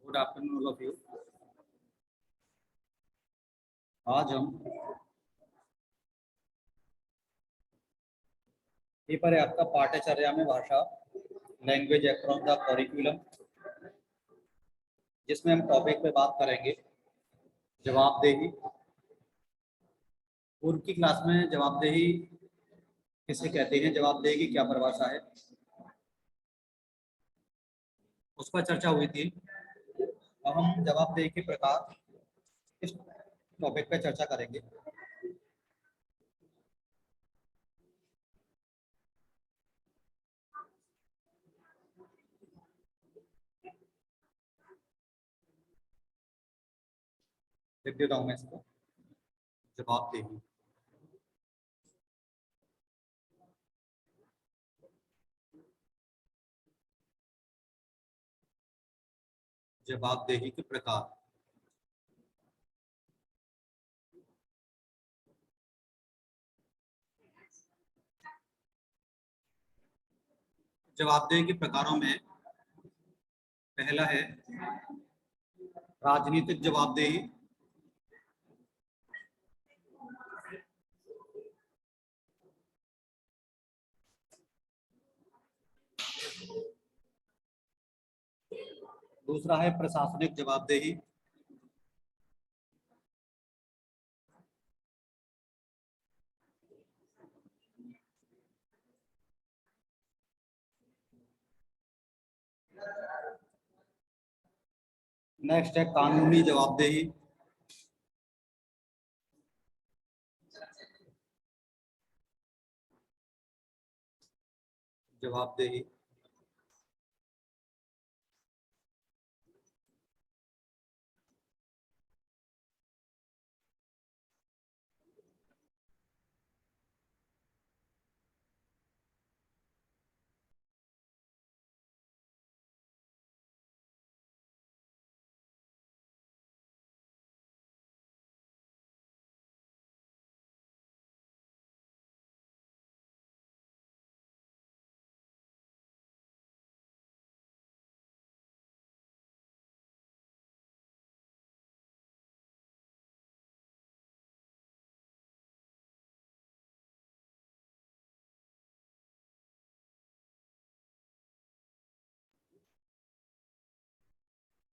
Good afternoon all of you. आज हम paper है आपका पाठ्यचर्या में भाषा लैंग्वेज अक्रॉस द करिकुलम, जिसमें हम टॉपिक पे बात करेंगे जवाबदेही। पूर्व की क्लास में जवाबदेही किसे कहते हैं, जवाबदेही की क्या परिभाषा है, उस पर चर्चा हुई थी। अब हम जवाबदेही के प्रकार इस टॉपिक पे चर्चा करेंगे। लिख देता हूँ मैं इसको, जवाबदेही। जवाबदेही के प्रकार। जवाबदेही के प्रकारों में पहला है राजनीतिक जवाबदेही। दूसरा है प्रशासनिक जवाबदेही। नेक्स्ट है कानूनी जवाबदेही। जवाबदेही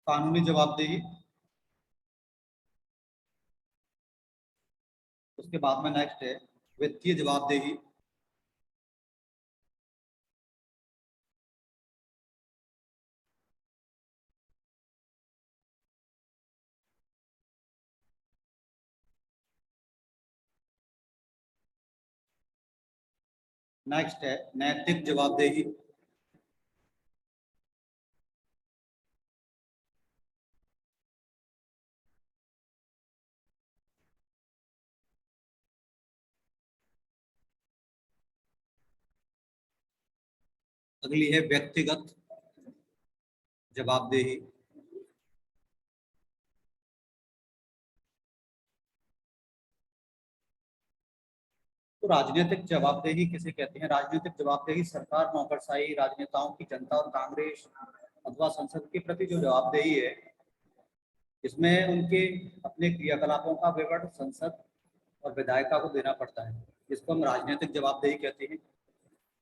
कानूनी जवाबदेही। उसके बाद में नेक्स्ट है वित्तीय जवाबदेही। नेक्स्ट है नैतिक जवाबदेही। अगली है व्यक्तिगत जवाबदेही। तो राजनीतिक जवाबदेही किसे कहते हैं? राजनीतिक जवाबदेही सरकार, नौकरशाही, राजनेताओं की जनता और कांग्रेस अथवा संसद के प्रति जो जवाबदेही है, इसमें उनके अपने क्रियाकलापों का विवरण संसद और विधायिका को देना पड़ता है। इसको हम राजनीतिक जवाबदेही कहते हैं।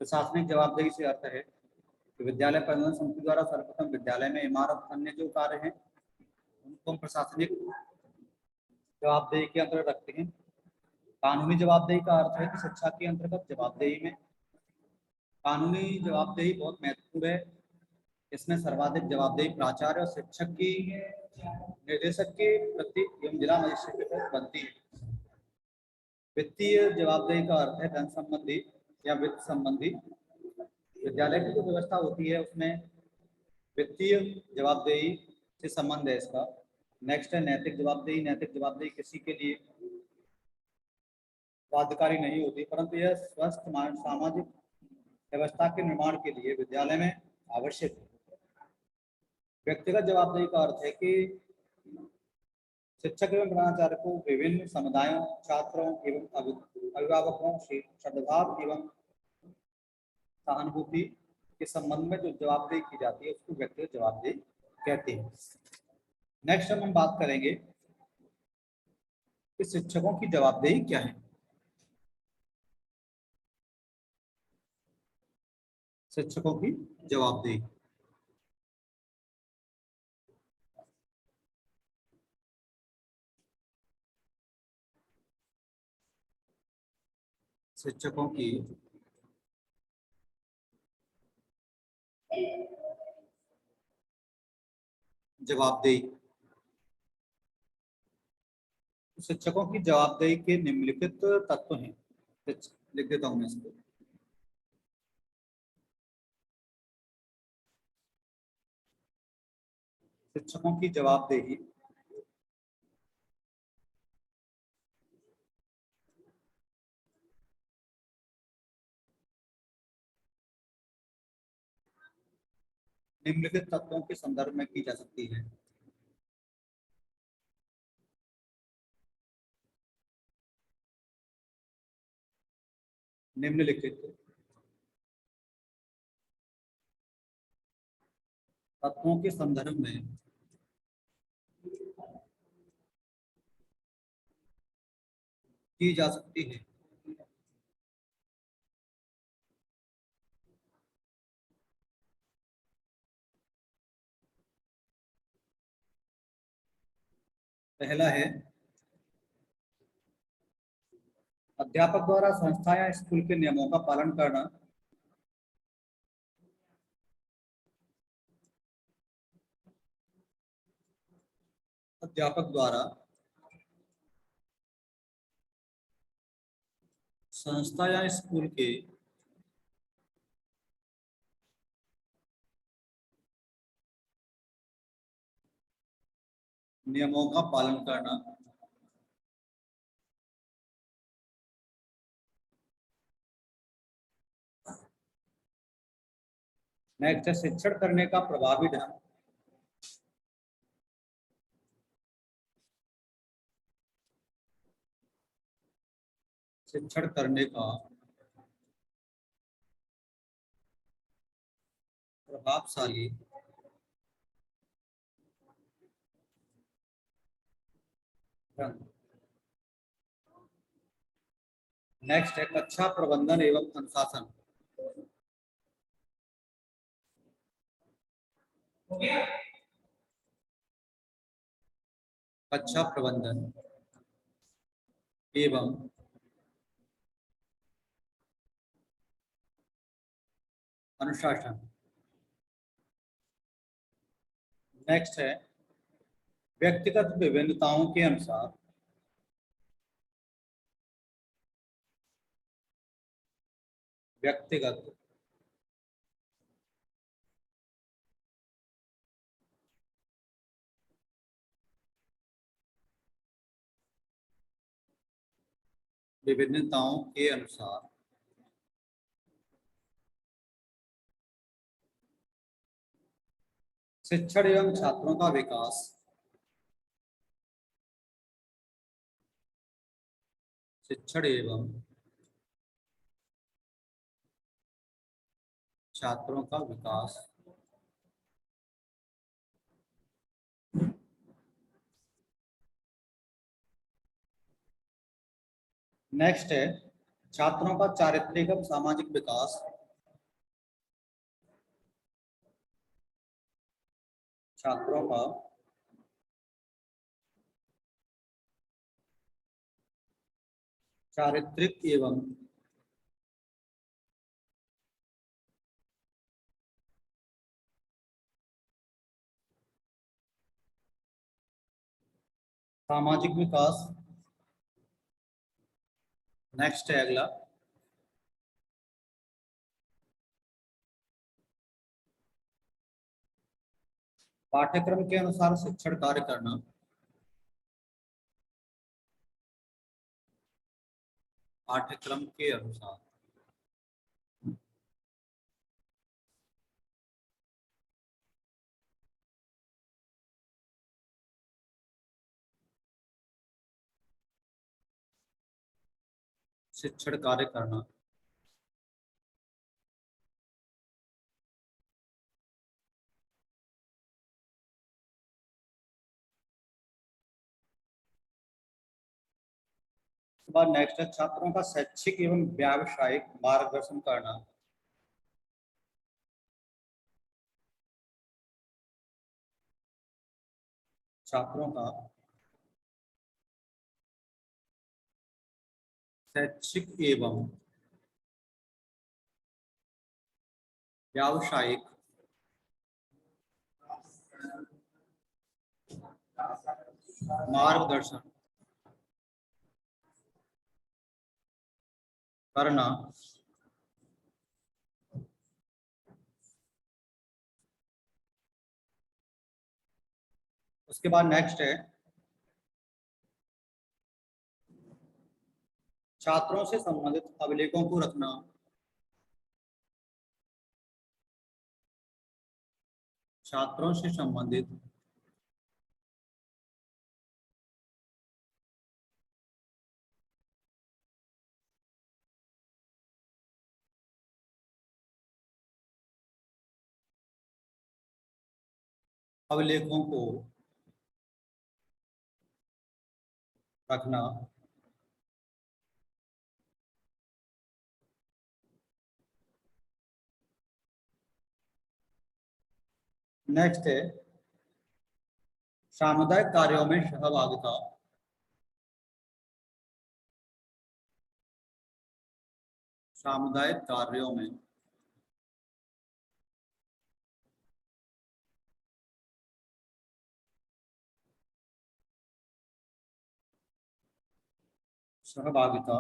प्रशासनिक जवाबदेही से अर्थ है कि विद्यालय प्रबंधन समिति द्वारा सर्वप्रथम विद्यालय में इमारत अन्य जो कार्य हैं उनको हम प्रशासनिक जवाबदेही के अंतर्गत रखते हैं। कानूनी जवाबदेही का अर्थ है कि शिक्षा के अंतर्गत जवाबदेही में कानूनी जवाबदेही बहुत महत्वपूर्ण है। इसमें सर्वाधिक जवाबदेही प्राचार्य और शिक्षक की निर्देशक के प्रति एवं जिला मजिस्ट्रेट के प्रति बनती है। वित्तीय जवाबदेही का अर्थ है धन संबंधी या वित्त संबंधी। विद्यालय की जो व्यवस्था होती है उसमें वित्तीय जवाबदेही से संबंध है इसका। नेक्स्ट है नैतिक जवाबदेही। नैतिक जवाबदेही किसी के लिए बाध्यकारी नहीं होती, परंतु यह स्वस्थ सामाजिक व्यवस्था के निर्माण के लिए विद्यालय में आवश्यक है। व्यक्तिगत जवाबदेही का अर्थ है कि शिक्षक एवं प्रधानाचार्य को विभिन्न समुदायों, छात्रों एवं अभिभावकों से सद्भाव एवं सहानुभूति के संबंध में जो जवाबदेही की जाती है उसको व्यक्तिगत जवाबदेही कहते हैं। नेक्स्ट हम बात करेंगे कि शिक्षकों की जवाबदेही क्या है। शिक्षकों की जवाबदेही। शिक्षकों की जवाबदेही। शिक्षकों की जवाबदेही के निम्नलिखित तत्व हैं। लिख देता हूं मैं इसको। शिक्षकों की जवाबदेही निम्नलिखित तत्वों के संदर्भ में की जा सकती है। निम्नलिखित तत्वों के संदर्भ में की जा सकती है। पहला है, अध्यापक द्वारा संस्था या स्कूल के नियमों का पालन करना। अध्यापक द्वारा संस्था या स्कूल के नियमों का पालन करना। नेक्स्ट है, शिक्षण करने का प्रभावी ढंग। शिक्षण करने का प्रभावशाली ढंग। नेक्स्ट है, कक्षा प्रबंधन एवं अनुशासन। कक्षा प्रबंधन एवं अनुशासन। नेक्स्ट है, व्यक्तिगत विभिन्नताओं के अनुसार व्यक्तिगत विभिन्नताओं के अनुसार शिक्षण एवं छात्रों का विकास। शिक्षण एवं छात्रों का विकास। नेक्स्ट है, छात्रों का चारित्रिक एवं सामाजिक विकास। छात्रों का चारित्रिक एवं सामाजिक विकास। नेक्स्ट है अगला, पाठ्यक्रम के अनुसार शिक्षण कार्य करना। पाठ्यक्रम के अनुसार शिक्षण कार्य करना। बाद नेक्स्ट है छात्रों का शैक्षिक एवं व्यावसायिक मार्गदर्शन करना। छात्रों का शैक्षिक एवं व्यावसायिक मार्गदर्शन करना। उसके बाद नेक्स्ट है छात्रों से संबंधित अभिलेखों को रखना। छात्रों से संबंधित अभिलेखों को रखना। नेक्स्ट है सामुदायिक कार्यों में सहभागिता। सामुदायिक कार्यों में सहभागिता।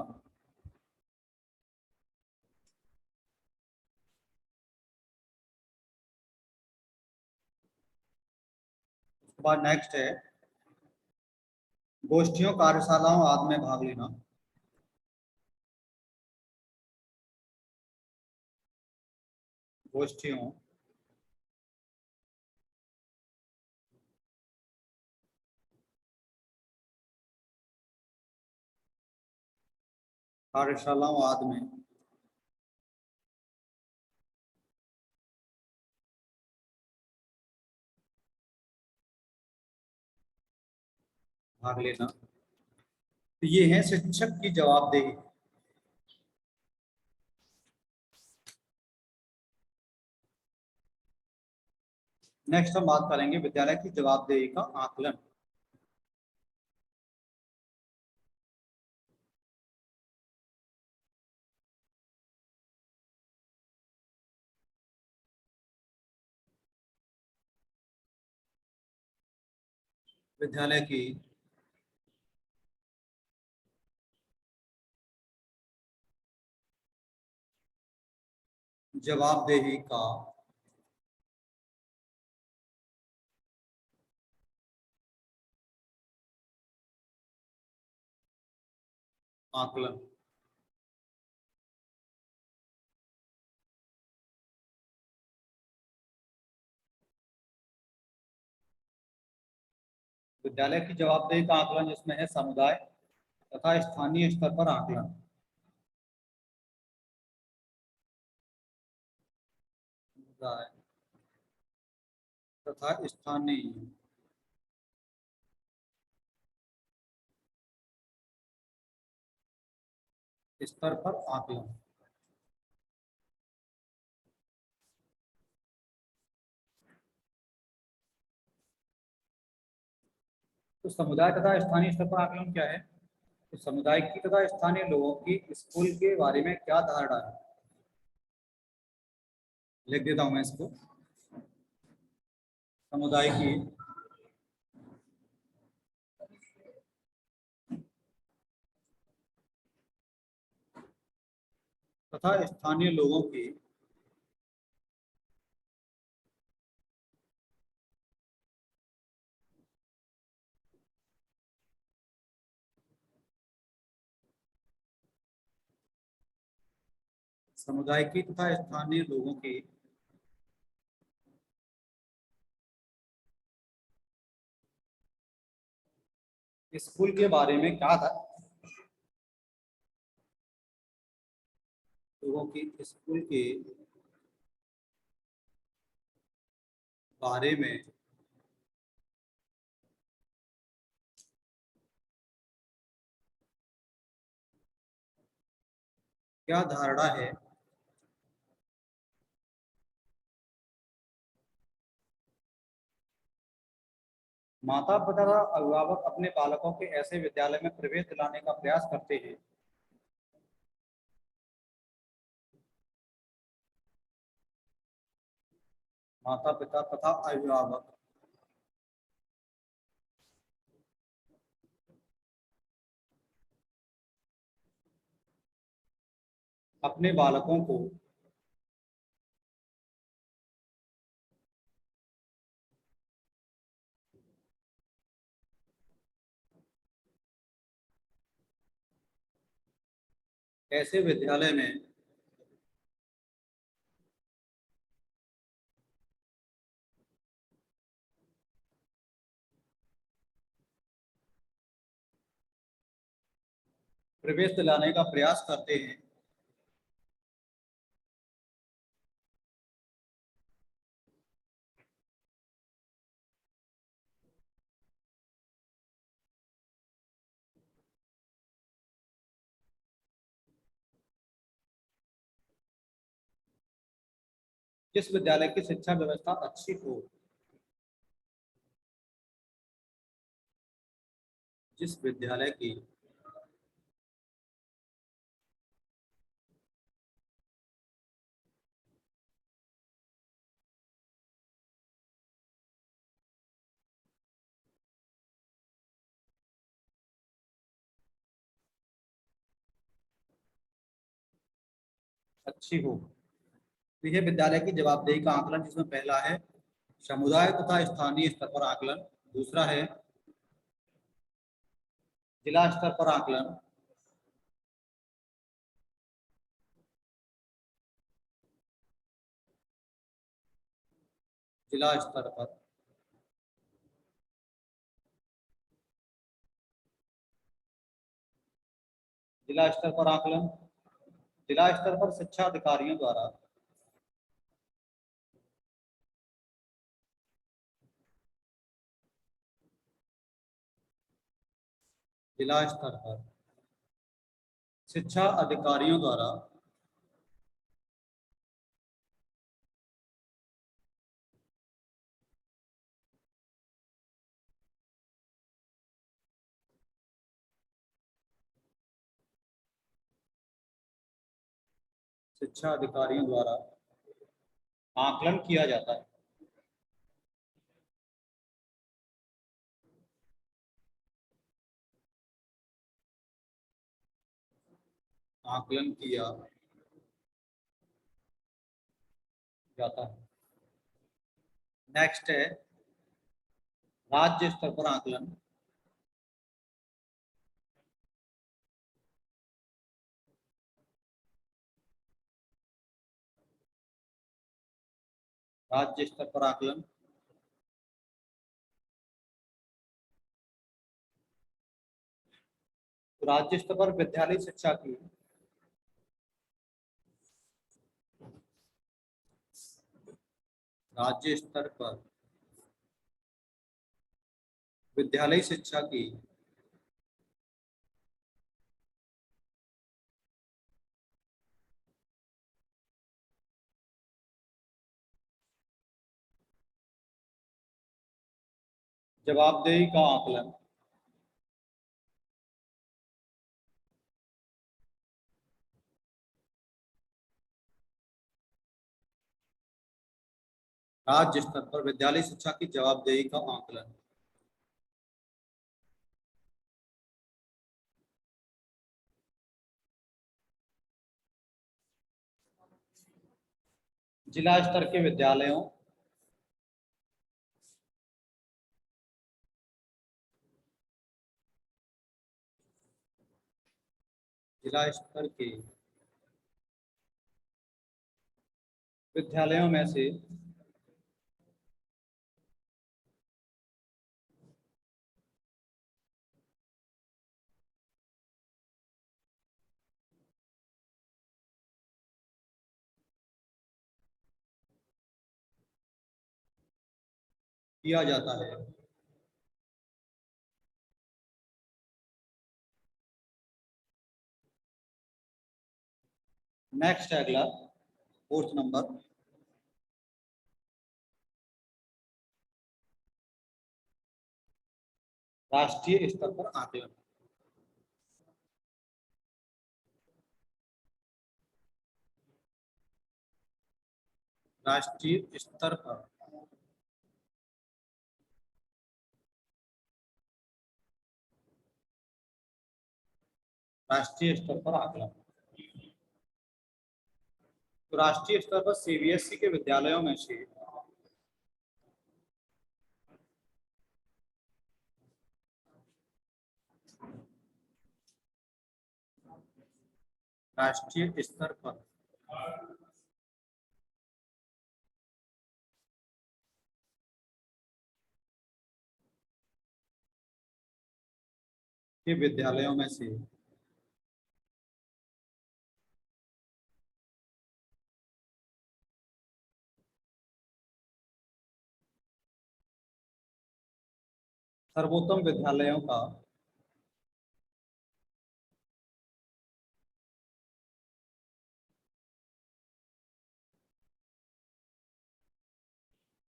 उसके बाद नेक्स्ट है गोष्ठियों कार्यशालाओं आदि में भाग लेना। गोष्ठियों कार्यशालाओं आदि में भाग लेना। तो ये है शिक्षक की जवाबदेही। नेक्स्ट हम बात करेंगे विद्यालय की जवाबदेही का आकलन। विद्यालय की जवाबदेही का आकलन। विद्यालय की जवाबदेही का आकलन जिसमें है समुदाय तथा स्थानीय स्तर पर आकलन। समुदाय तथा स्थानीय स्तर पर आकलन। तो समुदाय तथा स्थानीय स्तर पर आकलन क्या है? तो समुदाय की तथा स्थानीय लोगों की स्कूल के बारे में क्या धारणा है? लिख देता हूं मैं इसको। समुदाय की तथा स्थानीय लोगों की समुदाय की तथा स्थानीय लोगों की स्कूल के बारे में क्या था? लोगों की स्कूल के बारे में क्या धारणा है माता पिता तथा अभिभावक अपने बालकों के ऐसे विद्यालय में प्रवेश दिलाने का प्रयास करते हैं? माता पिता तथा अभिभावक अपने बालकों को ऐसे विद्यालय में प्रवेश दिलाने का प्रयास करते हैं। जिस विद्यालय की शिक्षा व्यवस्था अच्छी हो, जिस विद्यालय की अच्छी हो। तो यह विद्यालय की जवाबदेही का आकलन, जिसमें पहला है समुदाय तथा स्थानीय स्तर पर आकलन, दूसरा है जिला स्तर पर आकलन, जिला स्तर पर जिला स्तर पर आकलन, जिला स्तर पर शिक्षा अधिकारियों द्वारा जिला स्तर पर शिक्षा अधिकारियों द्वारा शिक्षा अधिकारियों द्वारा आकलन किया जाता है। आकलन किया जाता है। नेक्स्ट है राज्य स्तर पर आकलन, राज्य स्तर पर आकलन, तो राज्य स्तर पर विद्यालय शिक्षा की राज्य स्तर पर विद्यालय शिक्षा की जवाबदेही का आकलन, राज्य स्तर पर विद्यालय शिक्षा की जवाबदेही का आकलन, जिला स्तर के विद्यालयों जिला स्तर के विद्यालयों में से किया जाता है। नेक्स्ट है अगला 4th नंबर, राष्ट्रीय स्तर पर आकलन। राष्ट्रीय स्तर पर आकलन। तो राष्ट्रीय स्तर पर सीबीएसई के विद्यालयों में से राष्ट्रीय स्तर पर के विद्यालयों में से सर्वोत्तम विद्यालयों का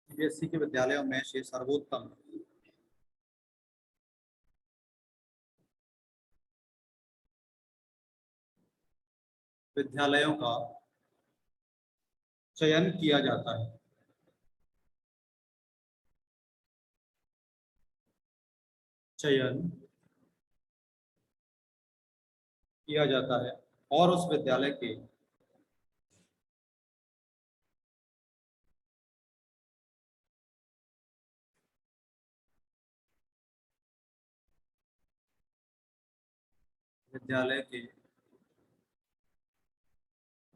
सीबीएसई के विद्यालयों में से सर्वोत्तम विद्यालयों का चयन किया जाता है। चयन किया जाता है और उस विद्यालय के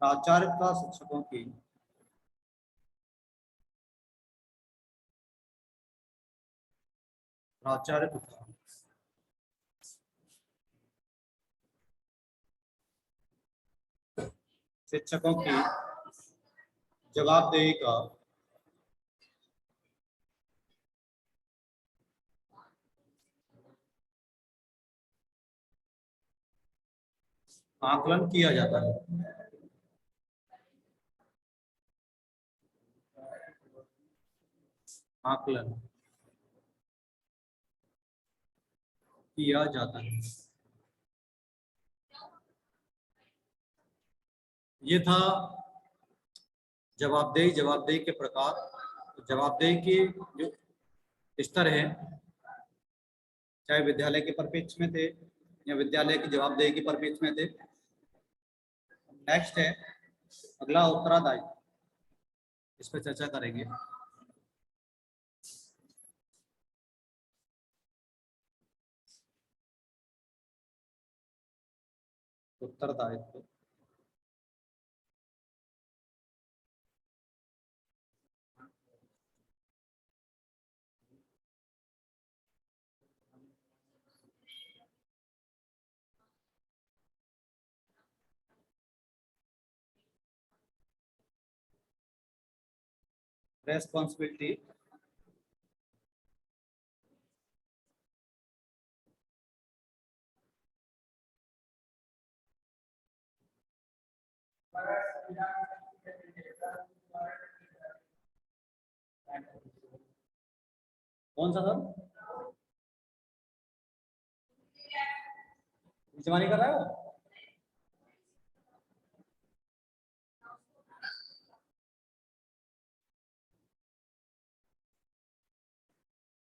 प्राचार्य तथा शिक्षकों की प्राचार्य तथा शिक्षकों की जवाबदेही का आकलन किया जाता है। आकलन किया जाता है। ये था जवाबदेही के प्रकार। जवाबदेही के जो स्तर है, चाहे विद्यालय के परिप्रेक्ष्य में थे या विद्यालय की जवाबदेही के परिप्रेक्ष्य में थे। नेक्स्ट है अगला उत्तरदायित्व, इस पर चर्चा करेंगे। उत्तरदायित्व रेस्पॉन्सिबिलिटी कौन सा सर? जमानी कर रहा है वो?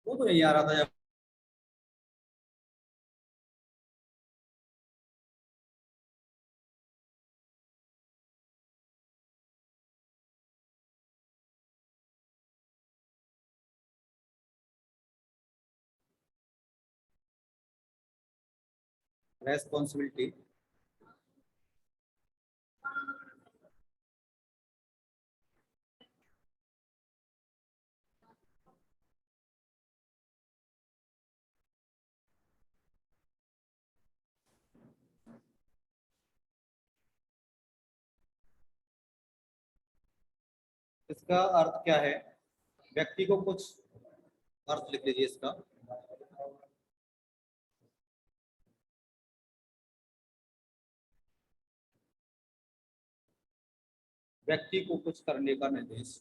वो तो नहीं आ रहा था जब रेस्पॉन्सिबिलिटी इसका अर्थ क्या है? व्यक्ति को कुछ अर्थ लिख लीजिए इसका। व्यक्ति को कुछ करने का निर्देश।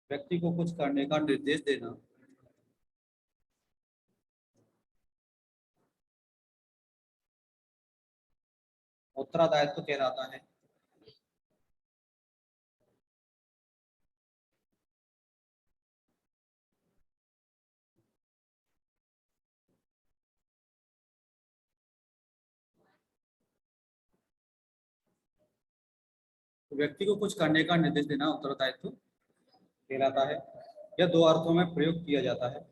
व्यक्ति को कुछ करने का निर्देश देना। उत्तरदायित्व कहलाता है। तो व्यक्ति को कुछ करने का निर्देश देना उत्तरदायित्व कहलाता है। यह दो अर्थों में प्रयोग किया जाता है।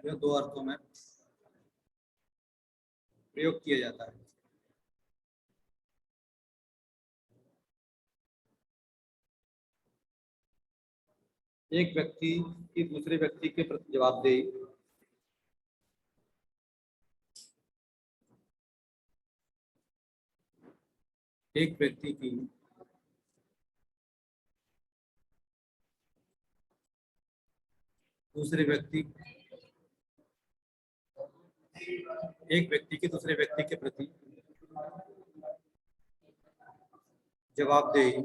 यह दो अर्थों में प्रयोग किया जाता है। एक व्यक्ति की दूसरे व्यक्ति के प्रति जवाबदेही। एक व्यक्ति की दूसरे व्यक्ति एक व्यक्ति के दूसरे व्यक्ति के प्रति जवाबदेही।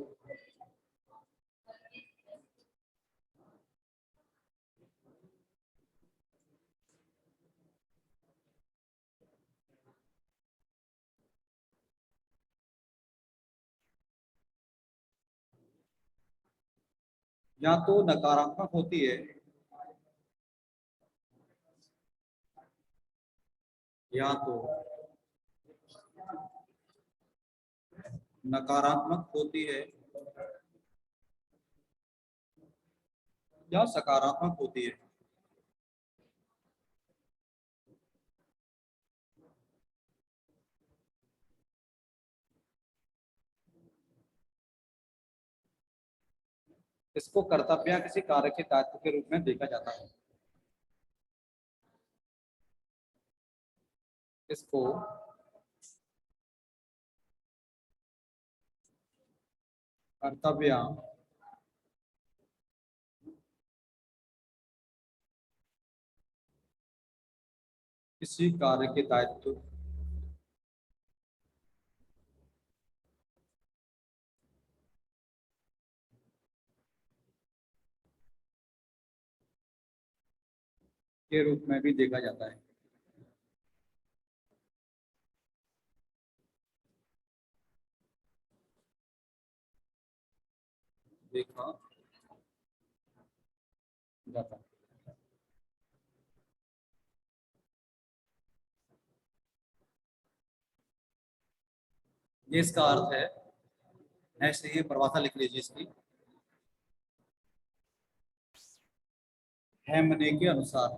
या तो नकारात्मक होती है या तो नकारात्मक होती है या सकारात्मक होती है। इसको कर्तव्य या किसी कार्य के दायित्व के रूप में देखा जाता है। इसको कर्तव्य किसी कार्य के दायित्व के रूप में भी देखा जाता है। देखा जाता है। ये इसका अर्थ है। नेक्स्ट ये परिभाषा लिख लीजिए इसकी। हेमने के अनुसार।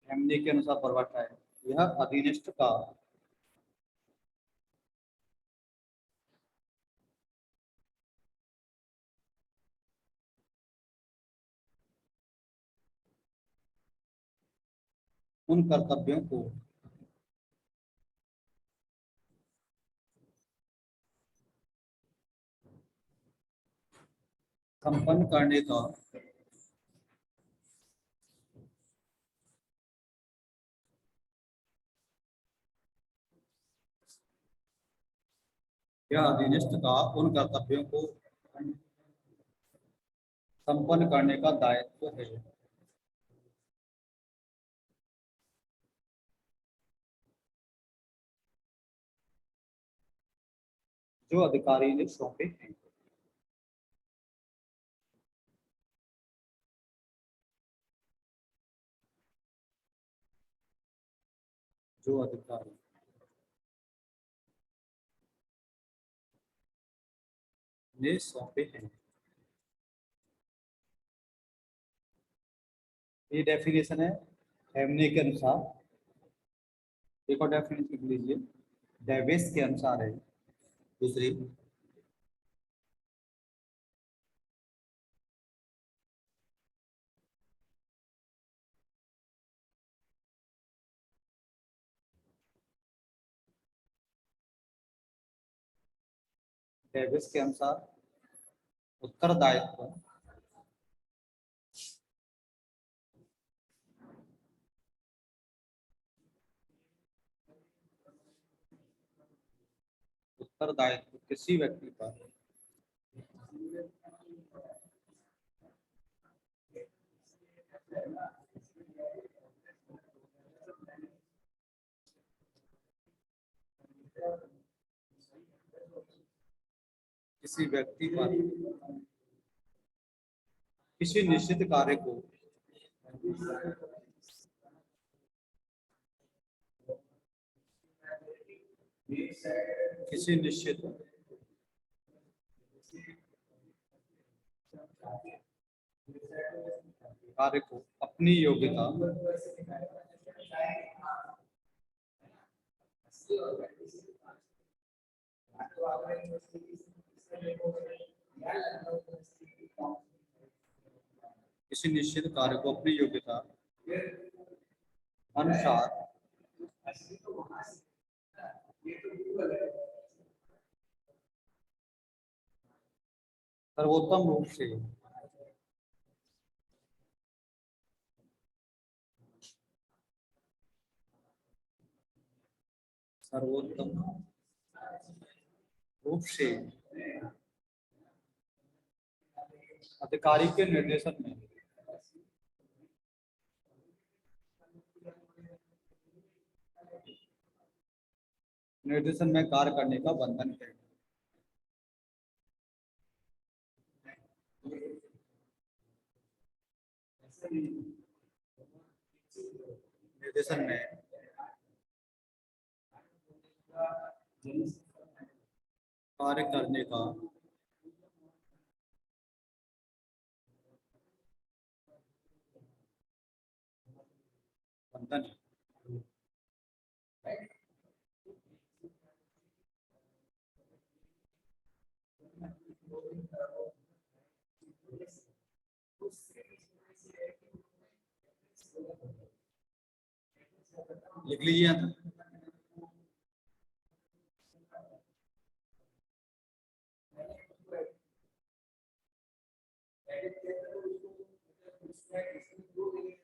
हेमने के अनुसार परिभाषा है। यह अधीनस्थ का उन कर्तव्यों को संपन्न करने का यह अधीनस्थ का उन कर्तव्यों को संपन्न करने का दायित्व है जो अधिकारी ने सौंपे हैं। जो अधिकारी ने सौंपे हैं। ये डेफिनेशन है हेमने के अनुसार। एक और डेफिनेशन लिख लीजिए, डेविस के अनुसार है दूसरी। डेविस के अनुसार उत्तरदायित्व उत्तरदायित्व किसी व्यक्ति पर किसी व्यक्ति पर किसी निश्चित कार्य को किसी निश्चित कार्य को अपनी योग्यता किसी निश्चित कार्य को अपनी योग्यता अनुसार सर्वोत्तम रूप से सर्वोत्तम रूप से अधिकारी के निर्देशन में कार्य करने का बंधन है। निर्देशन में कार्य करने का बंधन है। लिख लीजिए यहाँ तक।